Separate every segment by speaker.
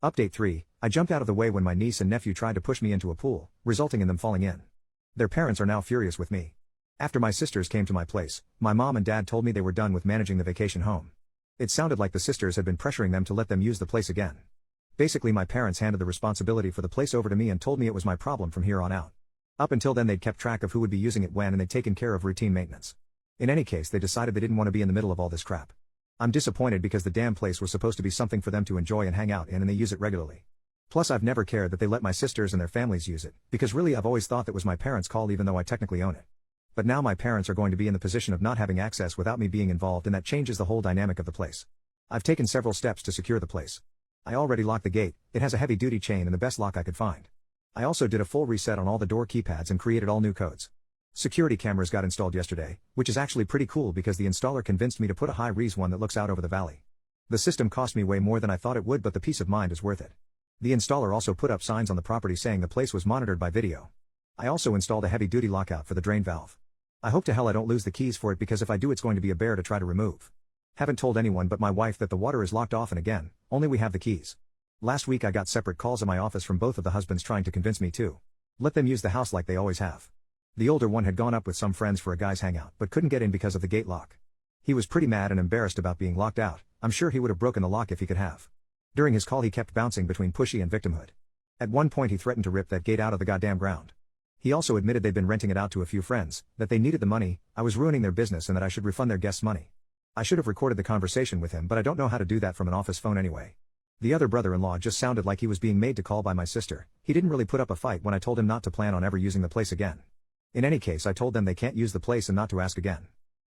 Speaker 1: Update 3, I jumped out of the way when my niece and nephew tried to push me into a pool, resulting in them falling in. Their parents are now furious with me. After my sisters came to my place, my mom and dad told me they were done with managing the vacation home. It sounded like the sisters had been pressuring them to let them use the place again. Basically, my parents handed the responsibility for the place over to me and told me it was my problem from here on out. Up until then, they'd kept track of who would be using it when, and they'd taken care of routine maintenance. In any case, they decided they didn't want to be in the middle of all this crap. I'm disappointed because the damn place was supposed to be something for them to enjoy and hang out in, and they use it regularly. Plus, I've never cared that they let my sisters and their families use it, because really I've always thought that was my parents' call, even though I technically own it. But now my parents are going to be in the position of not having access without me being involved, and that changes the whole dynamic of the place. I've taken several steps to secure the place. I already locked the gate. It has a heavy-duty chain and the best lock I could find. I also did a full reset on all the door keypads and created all new codes. Security cameras got installed yesterday, which is actually pretty cool because the installer convinced me to put a high-res one that looks out over the valley. The system cost me way more than I thought it would, but the peace of mind is worth it. The installer also put up signs on the property saying the place was monitored by video. I also installed a heavy-duty lockout for the drain valve. I hope to hell I don't lose the keys for it, because if I do, it's going to be a bear to try to remove. Haven't told anyone but my wife that the water is locked off, and again, only we have the keys. Last week I got separate calls at my office from both of the husbands trying to convince me to let them use the house like they always have. The older one had gone up with some friends for a guys hangout but couldn't get in because of the gate lock. He was pretty mad and embarrassed about being locked out. I'm sure he would have broken the lock if he could have. During his call he kept bouncing between pushy and victimhood. At one point he threatened to rip that gate out of the goddamn ground. He also admitted they'd been renting it out to a few friends, that they needed the money, I was ruining their business, and that I should refund their guests' money. I should have recorded the conversation with him, but I don't know how to do that from an office phone anyway. The other brother-in-law just sounded like he was being made to call by my sister. He didn't really put up a fight when I told him not to plan on ever using the place again. In any case, I told them they can't use the place and not to ask again.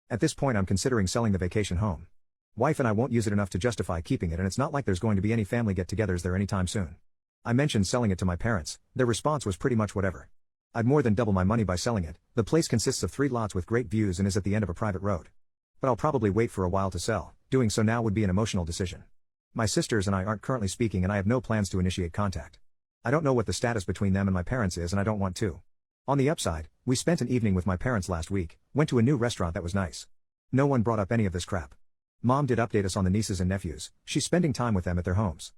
Speaker 1: At this point I'm considering selling the vacation home. Wife and I won't use it enough to justify keeping it, and it's not like there's going to be any family get-togethers there anytime soon. I mentioned selling it to my parents. Their response was pretty much whatever. I'd more than double my money by selling it. The place consists of 3 lots with great views and is at the end of a private road. But I'll probably wait for a while to sell. Doing so now would be an emotional decision. My sisters and I aren't currently speaking, and I have no plans to initiate contact. I don't know what the status between them and my parents is, and I don't want to. On the upside, we spent an evening with my parents last week, went to a new restaurant that was nice. No one brought up any of this crap. Mom did update us on the nieces and nephews. She's spending time with them at their homes.